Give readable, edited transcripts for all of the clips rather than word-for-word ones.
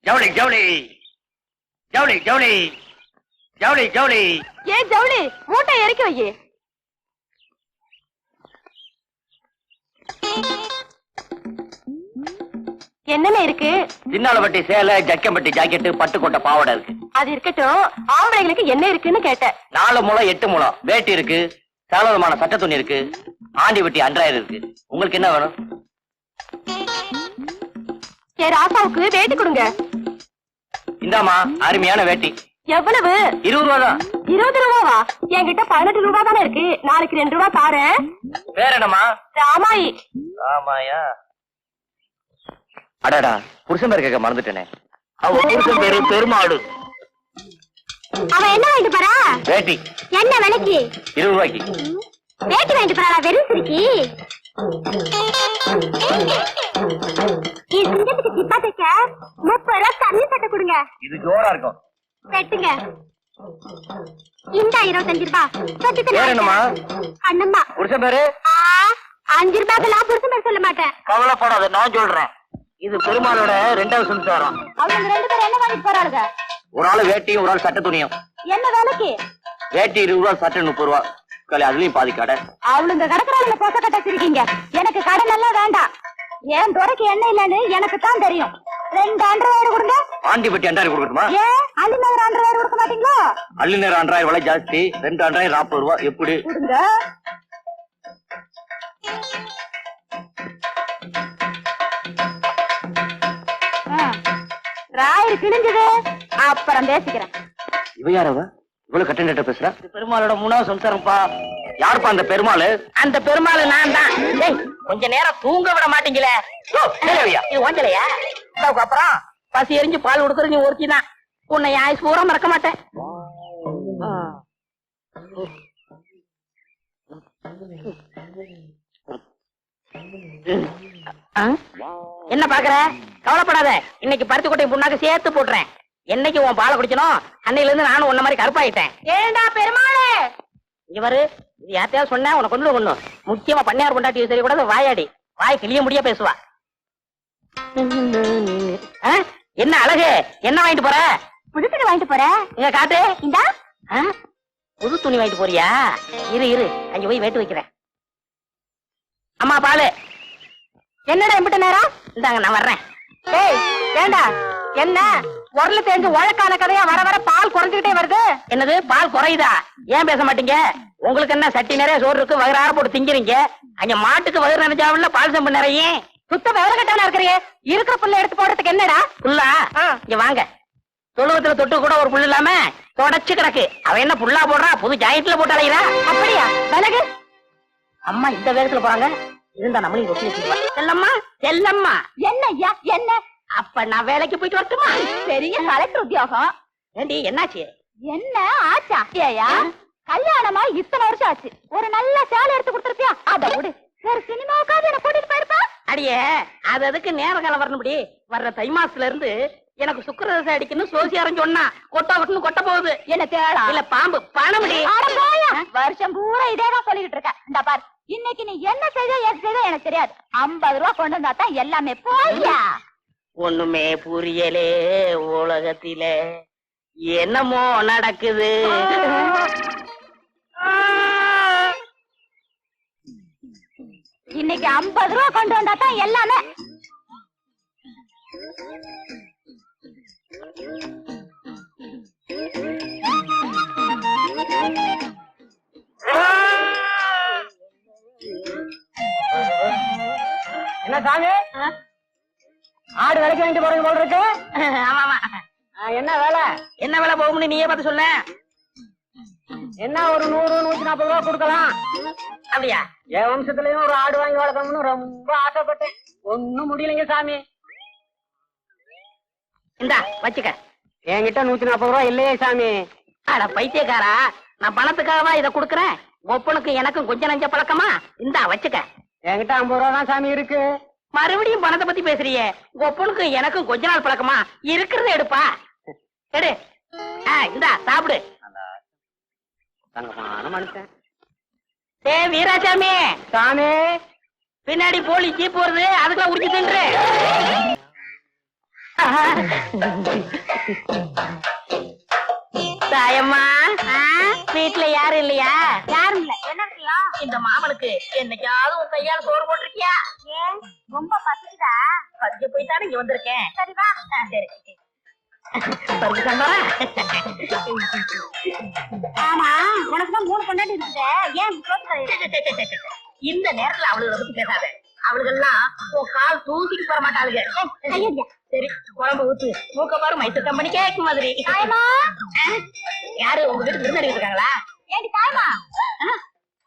ஜவுளி ஜவுளி ஜவுளி ஜவுளி ஜவுளி ஜவுளி. ஏன் ஜவுளி மூட்டை இறக்கி வை. என்னென்ன இருக்கு? சின்னாலப்பட்டி சேலை, ஜக்கம்பட்டி ஜாக்கெட்டு, பட்டுக்கோட்டை பாவாடை இருக்கு. அது இருக்கட்டும், ஆம்பளைங்களுக்கு என்ன இருக்குன்னு கேட்டேன். 4 முழம் 8 முழம் வேட்டி இருக்கு. சகலவிதமான சட்ட துணி இருக்கு. ஆண்டி வெட்டி அன்றாயிரம் இருக்கு. உங்களுக்கு என்ன வேணும்? என் ராசாவுக்கு வேட்டி கொடுங்க. இந்தாமா அருமையான வேட்டி. எவ்வளவு? 20 ரூபா தான். 20 ரூபாவா? என்கிட்ட 18 ரூபா தானே இருக்கு. நாளைக்கு 2 ரூபா தாரேன். பேர் என்னமா? ராமாயி. ராமாயா? அடடா, புருஷன் பேர் கேட்க மறந்துட்டேனே. அவ புருஷன் பேரு பெருமாடு. அவன் என்ன வாங்கிட்டு போறா? வேட்டி. என்ன விலைக்கு? 20 ரூபாய்க்கு. வேட்டி வாங்கிட்டு போறா வெறும் சிரிக்கி. சிங்கத்துக்கு சிப்பா தைக்க 30 ரூபா தண்ணி சட்டை கொடுங்க. இது ஜோரா இருக்கும். வெட்டுங்க. இந்த 25 ரூபா. பேர் என்னமா? அண்ணம்மா. புருஷன் பேரு? 5 ரூபாய்க்கெல்லாம் புருஷன் பேர் சொல்ல மாட்டேன். கவலைப்படாத, நான் சொல்றேன். இது பெருமாளோட 2வது சம்சாரம். அவங்க 2 பேரும் என்ன வாங்கிட்டு போறாளுங்க? ஒரு ஆள் வேட்டியும் ஒரு ஆள் சட்ட துணியும். என்ன வேலைக்கு? வேட்டி 20 ரூபா, சட்டை 30 ரூபா. அதுலயும் பாதி கடை. அவளுங்க கடற்கரையில போச கட்ட வச்சிருக்கீங்க. எனக்கு கடன் எல்லாம் வேண்டாம். ஏன் துறைக்கு என்ன இல்லன்னு எனக்கு தான் தெரியும். 2 அண்டர்வேர் கொடுங்க. ஆண்டி வெட்டி அன்றாயிரம் கொடுக்கட்டுமா? ஏன் அள்ளி நகர் அண்டர்வேர் கொடுக்க மாட்டீங்களா? அள்ளி நேரம் அன்றாயிரம் விலை ஜாஸ்தி. 2 அன்றாயிரம் 40 ரூபா. எப்படி கொடுங்க? ராயர் கிழிஞ்சது, அப்புறம் பேசிக்கிறேன். இவ யாரவ? இவ்வளவு கட்டண பேசுறா? பெருமாளோட 3வது சம்சாரம்ப்பா. யாருப்பா அந்த பெருமாள்? அந்த பெருமாள் நான் தான். கொஞ்ச நேரம் தூங்க விட மாட்டீங்களே. இது ஒஞ்சலையா? அப்புறம் பசி எரிஞ்சு பால் கொடுக்குற நீ ஒருத்தி தான். உன்னை ஆயுஸ் பூரா மறக்க மாட்டேன். என்ன பாக்குற? கவலைப்படாத, இன்னைக்கு பருத்தி கொட்டை புண்ணாக்கு சேர்த்து போட்டுறேன். என்னைக்கு உன் பாலை குடிக்கணும் அன்னையில இருந்து நானும் உன்ன மாதிரி கருப்பாயிட்டேன். ஏண்டா பெருமாளே, இவரு இது யார்த்தையாவது சொன்ன உனக்கு கொண்டு முக்கியமா பண்ணையார் கொண்டாட்டி சரி கூட வாயாடி வாய் கிளிய முடியா பேசுவா. என்ன அழகு, என்ன வாங்கிட்டு போற? புது துணி வாங்கிட்டு போற. இங்க காட்டு. இந்தா. புது துணி வாங்கிட்டு போறியா? இரு அங்க போய் வேட்டு வைக்கிறேன். அம்மா பாலு. என்னடா இம்பிட்ட நேரம்? இந்தாங்க நான் வர்றேன். ஏய் வேண்டா. என்ன உரல தேஞ்சு உழக்கான கதையா வர வர பால் குறைஞ்சுக்கிட்டே வருது. என்னது பால் குறையுதா? ஏன் பேச மாட்டீங்க? உங்களுக்கு என்ன சட்டி நிறைய சோறு இருக்கு, வயிறார போட்டு திங்கிறீங்க. அங்க மாட்டுக்கு வயிறு நினைச்சாவில்ல பால் செம்பு நிறைய. சுத்த விவரம் கட்டான இருக்கிறீங்க. இருக்கிற புல்ல எடுத்து போடுறதுக்கு என்னடா? புல்லா? இங்க வாங்க. தொழுவத்துல தொட்டு கூட ஒரு புல் இல்லாம தொடச்சு கிடக்கு. அவ என்ன புல்லா போடுறா? புது ஜாயிண்ட்ல போட்டு அலைகிறா. அப்படியா? விலகு. அம்மா இந்த வேகத்துல போறாங்க. இருந்தா நம்மளையும் ரொட்டி வச்சுக்குவா. செல்லம்மா செல்லம்மா. என்ன ஐயா என்ன? அப்ப நான் வேலைக்கு போயிட்டு வரட்டுமா? பெரிய கலெக்டர் உத்தியோகம். ஏண்டி என்னாச்சு? என்ன ஆச்சா? ஐயா கல்யாணமா இத்தனை வருஷம் ஆச்சு. ஒரு நல்ல சேலை எடுத்து கொடுத்துருப்பியா? அத விடு. ஒரு சினிமாவுக்காவது என்ன கூட்டிட்டு போயிருப்பா. அடியே அது அதுக்கு நேர காலம் வரணும்படி. வர்ற தை மாசத்துல இருந்து எனக்கு சுக்கரதசை அடிக்கணும் சோசியாரம் சொன்னா கொட்டா கொட்டணும் கொட்ட போகுது. என்ன தேடா? இல்ல பாம்பு பணமுடி. வருஷம் பூரா இதேதான் சொல்லிக்கிட்டு இருக்க. இந்த பாரு, இன்னைக்கு நீ என்ன செய்த ஏது செய்த எனக்கு தெரியாது. 50 ரூபா கொண்டு வந்தா தான் எல்லாமே. போய்யா. ஒண்ணுமே புரியலே உலகத்திலே என்னமோ நடக்குது. இன்னைக்கு 50 ரூபா கொண்டு வந்தா தான் எல்லாமே. என்ன சாமி, ஆடு விலைக்கு வாங்கிட்டு போறது போல இருக்கு. ஆமா என்ன வேலை? என்ன வேலை போகும்னு நீயே பார்த்து சொல்ல. என்ன ஒரு 100 140 ரூபா கொடுக்கலாம். அப்படியா? என் வம்சத்துலயும் ஒரு ஆடு வாங்கி வளர்க்கணும்னு ரொம்ப ஆசைப்பட்டேன். ஒண்ணும் முடியலைங்க சாமி. இந்தா வச்சுக்க. என்கிட்ட 140 ரூபா இல்லையே சாமி. அட பைத்தியக்காரா, நான் பணத்துக்காகவா இதை கொடுக்குறேன்? ஒப்பனுக்கு எனக்கும் கொஞ்சம் நஞ்ச பழக்கமா? இந்தா வச்சுக்க. என்கிட்ட 50 ரூபா தான் சாமி இருக்கு. மறுபடியும் பணத்தை பத்தி பேசுறியே. ஒப்பனுக்கு எனக்கும் கொஞ்ச நாள் பழக்கமா? இருக்கிறத எடுப்பா. எடு. இந்தா சாப்பிடு. மனுஷன். ஏ வீராசாமி சாமி, பின்னாடி போலீஸ் ஜீப் வருது, அதுக்கெல்லாம் உரிச்சு தின்று. தாயம்மா வீட்டுல யாரும் இல்லையா? யாரும் இல்ல. என்ன விஷயம்? இந்த மாமனுக்கு என்னைக்காவது உன் கையால சோறு போட்டிருக்கியா? ஏன் ரொம்ப பசிக்குதா? பறிக்க போய் தானே இங்க வந்திருக்கேன். சரி வா. சரி பறிச்சுட்டாங்களா? ஆமா, உனக்கு தான் 3 பொண்டாட்டி இருக்குதே, ஏன் இப்படி இந்த நேரத்துல அவளுகளை பத்தி பேசாத. அவளுகெல்லாம் உன் கால் தூக்கிட்டு போற மாட்டாளுங்க. ஐயா சரி குழம்பு ஊத்து. மூக்க பாரு மைசூர் கம்பெனி கேக் மாதிரி. தாயமா, யாரு உங்க வீட்டுக்கு விருந்தாடி இருக்காங்களா? ஏண்டி தாயமா,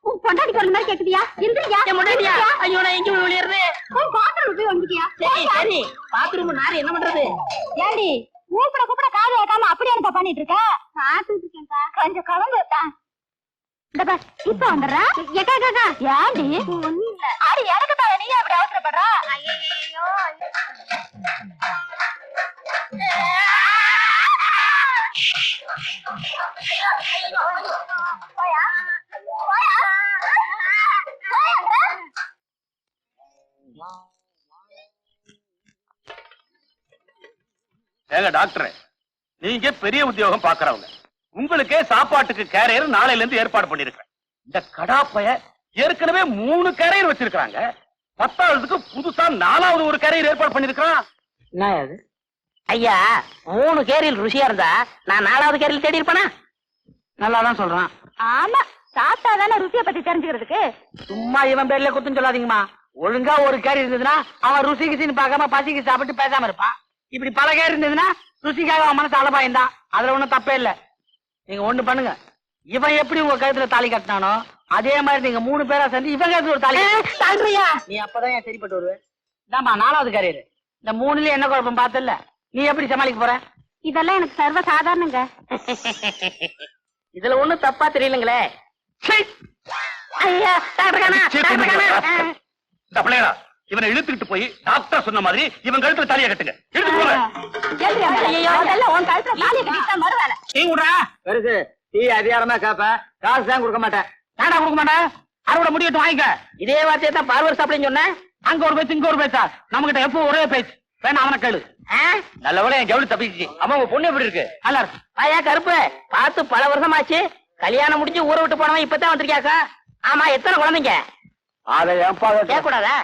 உன் பொண்டாட்டி சொல்ற மாதிரி கேக்குதியா? இருந்தியா? முன்னாடியா? ஐயோ நான் எங்க விளையாடுறது? உன் பாத்ரூம் போய் வந்துட்டியா? சரி சரி பாத்ரூம் நாரு என்ன பண்றது? ஏண்டி கூப்பிட காது வைக்காம அப்படியே என்ன பண்ணிட்டு இருக்க? பாத்துட்டு இருக்கேன்க்கா. கொஞ்சம் கலந்து தான். இந்த பார், இப்ப வந்துடுறா. ஏக்கா ஏண்டி? ஒண்ணும் இல்ல. அடி எனக்கு தான், நீ அப்படி அவசரப்படுறா? ஐயோ போயா போயா ஏங்க டாக்டர், நீங்க பெரிய உத்தியோகம் பாக்குறவங்க, உங்களுக்கே சாப்பாட்டுக்கு கேரியர் நாளையில இருந்து ஏற்பாடு பண்ணிருக்கேன். இந்த கடாப்பைய ஏற்கனவே 3 கேரியர் வச்சிருக்காங்க, 10ஆவதுக்கு புதுசா 4வது ஒரு கேரியர் ஏற்பாடு பண்ணிருக்கான். என்ன அது? ஐயா 3 கேரியில் ருசியா இருந்தா நான் 4வது கேரியில் தேடி இருப்பேனா? நல்லாதான் சொல்றான். ஆமா, சாப்பிட்டா தானே ருசியை பத்தி தெரிஞ்சுக்கிறதுக்கு. சும்மா இவன் பேர்ல குத்துன்னு சொல்லாதீங்கம்மா. ஒழுங்கா ஒரு கேரி இருந்ததுன்னா அவன் ருசி கிசின்னு பார்க்காம பசிக்கு சாப்பிட்டு பேசாம இருப்பான். இப்படி பல கேரி இருந்ததுன்னா ருசிக்காக அவன் மனசு அலபாயந்தான். அதுல ஒண்ணும் தப்பே இல்ல. நீங்க ஒண்ணு பண்ணுங்க, இவன் எப்படி உங்க கழுத்துல தாலி கட்டினானோ அதே மாதிரி நீங்க 3 பேரா சேர்ந்து இவன் கழுத்துல ஒரு தாலி கட்டுறியா? நீ அப்பதான் என் சரிப்பட்டு வருவேன். இதாம்மா 4வது கேரியர். இந்த 3லயும் என்ன குழப்பம் பார்த்தல, நீ எப்படி சமாளிக்க போற? இதெல்லாம் எனக்கு சர்வ சாதாரணங்க. இதுல ஒண்ணும் தப்பா தெரியலங்களே. ஐயா இவனை இழுத்துக்கிட்டு போய் டாக்டர் சொன்ன மாதிரி இவன் கழுத்துல தாலியை கட்டுங்க. இழுத்து போற உன் கழுத்துல தாலியை கட்டிட்டு மறுவேலை. நீ விடுறா பெருசு டீ அதிகாரமா கேப்ப, காசு தான் கொடுக்க மாட்டேன். நாடா கொடுக்க மாட்டேன். அறுவடை முடியட்டும் வாங்கிக்க. இதே வார்த்தையை தான் பார்வர் சாப்பிடுன்னு சொன்னேன். அங்க ஒரு பேச்சு இங்க ஒரு பேச்சா? நம்ம கிட்ட எப்போ ஒரே பேச்சு. வேணா அவனை கேளு. நல்ல என் ஜவுளி தப்பிச்சு. அம்மா உங்க பொண்ணு எப்படி இருக்கு? நல்லா இருக்கு. ஐயா கருப்பு பார்த்து பல வருஷமாச்சு. கல்யாணம் முடிஞ்சு ஊரை விட்டு போனவன் இப்பதான் வந்திருக்கியாக்கா. ஆமா, எத்தனை குழந்தைங்க? அதை ஏன்பா கேட்க கூடாதா?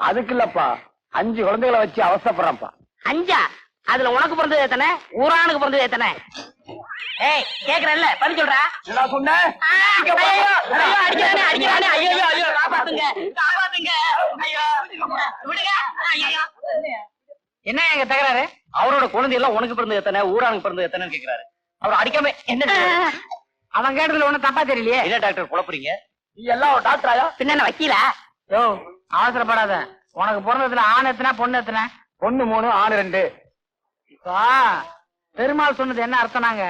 அதுக்கு இல்லப்பா, 5 குழந்தைகளை வச்சு அவசரப்படுறான்ப்பா. 5? அதுல உனக்கு பிறந்தது எத்தனை? ஊரானுக்கு பிறந்தது எத்தனை? ஏய் கேக்குறல்ல, பதில் சொல்றா. நான் சொன்னேன். அடிக்கிறானே. ஐயோ காப்பாத்துங்க காப்பாத்துங்க. ஐயோ விடுங்க. ஐயோ என்ன எங்க தகராறு? அவரோட குழந்தை எல்லாம் உனக்கு பிறந்தது எத்தனை, ஊரானுக்கு பிறந்தது எத்தனைன்னு கேக்குறாரு. அவர் அடிக்காம என்ன அவன் கேட்டதுல ஒண்ணும் தப்பா தெரியலையே. என்ன டாக்டர் குழப்பறீங்க? நீ எல்லாம் ஒரு டாக்டராயா? பின்ன வக்கீலா? யோ அவசரப்படாத. உனக்கு பிறந்ததுல ஆண் எத்தனை பொண்ணு எத்தனை? பொண்ணு 3, ஆண் 2. இப்போ பெருமாள் சொன்னது என்ன அர்த்தம்னாங்க,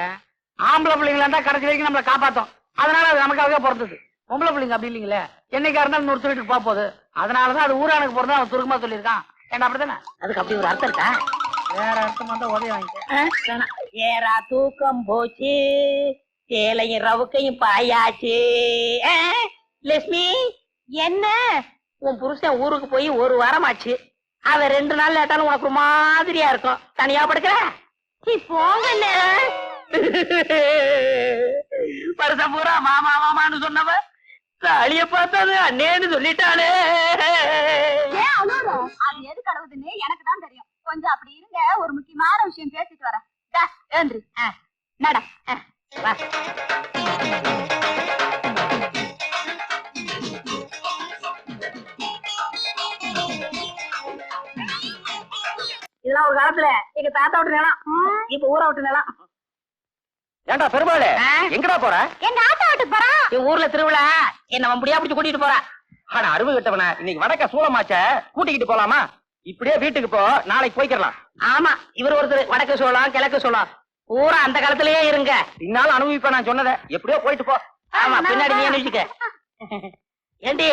ஆம்பளை பிள்ளைங்களா இருந்தா கடைசி வரைக்கும் நம்மளை காப்பாத்தோம். அதனால அது நமக்காகவே பிறந்தது. பொம்பளை பிள்ளைங்க அப்படி இல்லைங்களே, என்னைக்கா இருந்தாலும் 100 வீட்டுக்கு போக போகுது. அதனாலதான் அது ஊரானுக்கு பிறந்தா அவன் சுருக்கமா சொல்லியிருக்கான். ஏன்னா அப்படித்தானே? அதுக்கு அப்படி ஒரு அர்த்தம் இருக்கா? வேற அர்த்தம் வந்தா உதவி வாங்கிக்க. ஏரா தூக்கம் போச்சு, சேலையும் ரவுக்கையும் பாயாச்சு. லட்சுமி என்ன, உன் புருஷன் ஊருக்கு போய் 1 வாரமாச்சு. அவன் 2 நாள் லேட்டாலும் உனக்கு ஒரு மாதிரியா இருக்கும். தனியா படுக்கிற? போங்க. வருஷம் பூரா மாமா மாமான்னு சொன்னவ தாலிய பார்த்தது அண்ணேன்னு சொல்லிட்டானே. அது எது கடவுதுன்னு எனக்கு தான் தெரியும். கொஞ்சம் அப்படி இருங்க, ஒரு முக்கியமான விஷயம் பேசிட்டு வரேன். ஏந்திரி நட. இதெல்லாம் ஒரு காலத்துல எங்க தாத்தா விட்டு நிலம், இப்ப ஊரை விட்டு நிலம். ஏண்டா பெருமாளே, எங்கடா போற? எங்க ஆத்தா வீட்டுக்கு போறான். என் ஊர்ல திருவிழா, என்ன முடியா பிடிச்சு கூட்டிட்டு போறா. ஆனா அருவு கிட்டவன, இன்னைக்கு வடக்க சூளமாச்ச கூட்டிக்கிட்டு போலாமா? இப்படியே வீட்டுக்கு போ, நாளைக்கு போய்க்கலாம். ஆமா, இவர் ஒருத்தர் வடக்கு சோளம் கிழக்கு சோளம் ஊரா அந்த காலத்திலேயே இருங்க. பின்னாலும் அனுபவிப்ப நான் சொன்னதை. எப்படியோ போயிட்டு போ. ஆமா, பின்னாடி நீ அனுப்பிச்சுக்க. ஏண்டி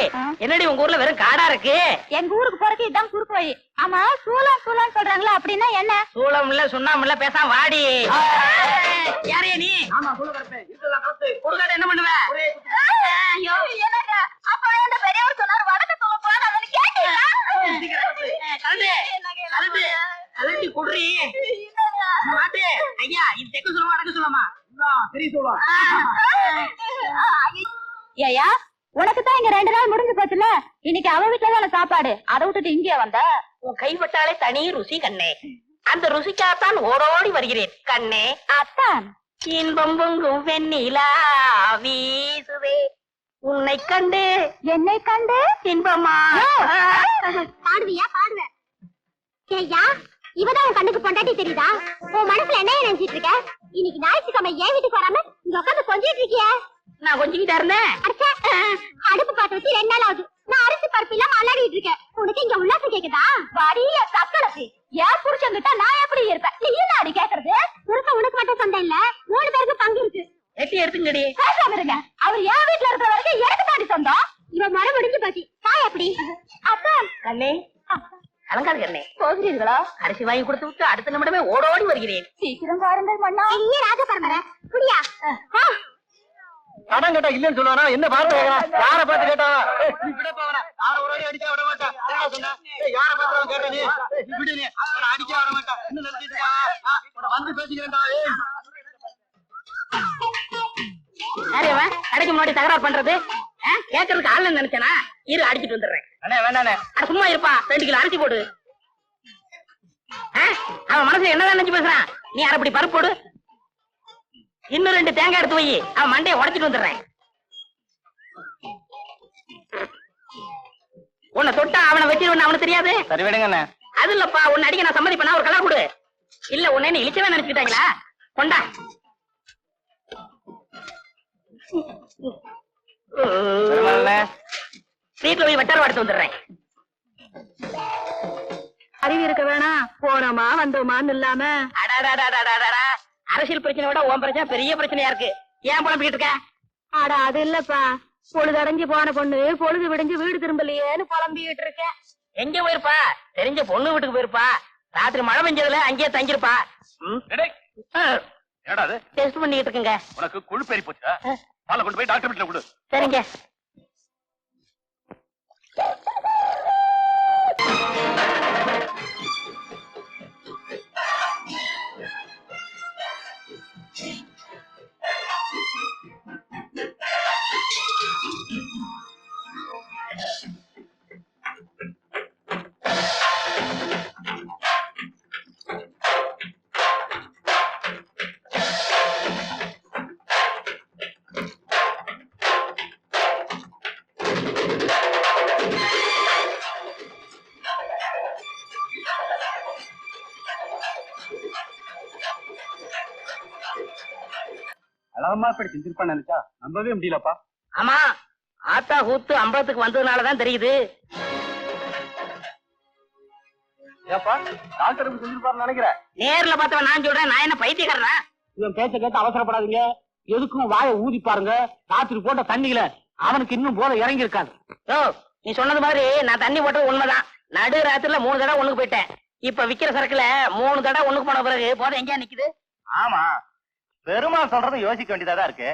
என்னடி உங்க ஊர்ல வெறும் காடா இருக்கு? எங்க ஊருக்கு போறதுக்கு இதான் குறுக்கு வழி. ஆமா, சூளம் சூளம் சொல்றாங்களா, அப்படின்னா என்ன? சூளம் இல்ல சுண்ணாம இல்ல, பேசாம வாடி. யாரையா நீ? என்ன பண்ணுவ? ஐயோ என்னங்க, அப்ப என்ன பெரியவர் சொன்னாரு வடக்கு சொல்ல போறான்னு, அதனை கேட்டீங்களா? கலட்டி குடுறி. ஐயா இது தெக்க சொல்லுமா அடக்க சொல்லுமா சரி சொல்லுவா ஏயா உனக்கு தான் இங்க 2 நாள் முடிஞ்சு போச்சுல, இன்னைக்கு அவ வீட்டுல தான சாப்பாடு, அதை விட்டுட்டு இங்கே வந்த. உன் கைப்பட்டாலே தனி ருசி கண்ணே, அந்த ருசிக்காகத்தான் ஓடோடி வருகிறேன் கண்ணே. அத்தான் இன்பம் பொங்கும் வெண்ணிலா வீசுதே, உன்னை கண்டு என்னை கண்டு இன்பமா. பாடுவியா? பாடுவேன். ஏய்யா, இவதான் உன் கண்ணுக்கு பொண்டாட்டி தெரியுதா? உன் மனசுல என்ன நினைச்சிட்டு இருக்க? இன்னைக்கு ஞாயிற்றுக்கிழமை ஏன் வீட்டுக்கு வராம இங்க உட்காந்து கொஞ்சிட்டு இருக்கிய? நான் கொஞ்சிக்கிட்டா இருந்தேன். அடுப்பு பாத்து வச்சு 2 நாள் ஆகுது. நான் அரிசி பருப்பு இல்லாம அல்லாடிட்டு இருக்கேன். உனக்கு இங்க உல்லாசம் கேக்குதா? வடிய சக்கலக்கு ஏன் புருஷன்கிட்ட நான் எப்படி இருப்பேன்? நீ என்ன அடி கேக்குறது? புருஷன் உனக்கு மட்டும் சொந்தம் இல்ல, 3 பேருக்கு பங்கு இருக்கு. எட்டி எடுத்துங்கடி. பேசாம இருங்க. அவர் என் வீட்டுல இருக்கிற வரைக்கும் எனக்கு தாண்டி சொந்தம். இவன் மரம் முடிஞ்சு போச்சு. தாய் எப்படி? அப்பா கண்ணே கலங்காது கண்ணே. போகிறீர்களா? அரிசி வாங்கி கொடுத்து விட்டு அடுத்த நிமிடமே ஓடோடி வருகிறேன். சீக்கிரம் பாருங்கள் மண்ணா. பெரிய ராஜ பரம்பரை புரியா? கடன் கேட்டா இல்லன்னு சொல்லுவானா? என்ன பார்த்து கேட்கறான்? யார பார்த்து கேட்டா? நீ விடப்பா அவன. யார ஒரு அடி அடிக்க விட மாட்டான். என்ன சொன்ன? யார பார்த்து கேட்ட நீ? நீ விடு நீ. அவன அடிக்க விட மாட்டான். என்ன நினைச்சிட்டு இருக்கா? அவன வந்து பேசிக்கிறேன்டா. யாரையவன் கடைக்கு முன்னாடி தகராறு பண்றது? கேட்கறதுக்கு ஆள் நினைச்சனா? இரு அடிச்சிட்டு வந்துடுறேன். அண்ணே வேண்டாண்ணே. சும்மா இருப்பா, 2 கிலோ அரிசி போடு. அவன் மனசுல என்னதான் நினைச்சு பேசுறான்? நீ அரைப்படி பருப்பு போடு. இன்னும் 2 தேங்காய் எடுத்து வை, அவன் மண்டையை உடைச்சிட்டு வந்துடுறேன். உன்னை தொட்டா அவனை வெட்டிடுவேன் அவனுக்கு தெரியாது. சரி விடுங்க. அது இல்லப்பா, உன்னை அடிக்க நான் சம்மதிப்பேன். ஒரு கலர் கொடு. இல்ல உன்னை என்ன இழிச்சவே நினைச்சுக்கிட்டாங்களா? கொண்டா. வீட்டுல போய் வெட்டார எடுத்து வந்துடுறேன். அறிவு இருக்க வேணாம், போனோமா வந்தோமான்னு இல்லாம. அடாடாடாடாடாடா, அரசியல் பிரச்சனையோட உன் பிரச்சனை பெரிய பிரச்சனையா இருக்கு. ஏன் புலம்பிக்கிட்டு இருக்க? ஆடா அது இல்லப்பா, பொழுது அடைஞ்சு போன பொண்ணு பொழுது விடிஞ்சு வீடு திரும்பலையேன்னு புலம்பிக்கிட்டு இருக்கேன். எங்க போயிருப்பா? தெரிஞ்ச பொண்ணு வீட்டுக்கு போயிருப்பா. ராத்திரி மழை பெஞ்சதுல அங்கேயே தங்கிருப்பா. என்னடா அது? டெஸ்ட் பண்ணிட்டு இருக்குங்க. உனக்கு கொழுப்பேறி போச்சா? பாலை கொண்டு போய் டாக்டர் வீட்டுல கொடு. சரிங்க. அழகமா இப்படி செஞ்சிருப்பான்னு நினைச்சா நம்பவே முடியலப்பா. ஆமா, ஆத்தா கூத்து 50க்கு வந்ததுனாலதான் தெரியுது. ஏப்பா டாக்டருக்கு செஞ்சிருப்பாருன்னு நினைக்கிறேன். நேர்ல பார்த்தவன் நான் சொல்றேன், நான் என்ன பைத்தியக்காரனா? இவன் பேச்ச கேட்டு அவசரப்படாதீங்க. எதுக்கும் வாயை ஊதி பாருங்க. ராத்திரி போட்ட தண்ணியில அவனுக்கு இன்னும் போல இறங்கி இருக்காது. ஓ, நீ சொன்னது மாதிரி நான் தண்ணி போட்டது உண்மைதான். நடு ராத்திரில 3 தடவை ஒண்ணுக்கு போயிட்டேன். இப்ப விக்கிற சரக்குல 3 தடவை ஒண்ணுக்கு போன பிறகு போதும் எங்கேயா நிக்குது? ஆமா, பெருமாள் சொல்றது யோசிக்க வேண்டியதா இருக்கு.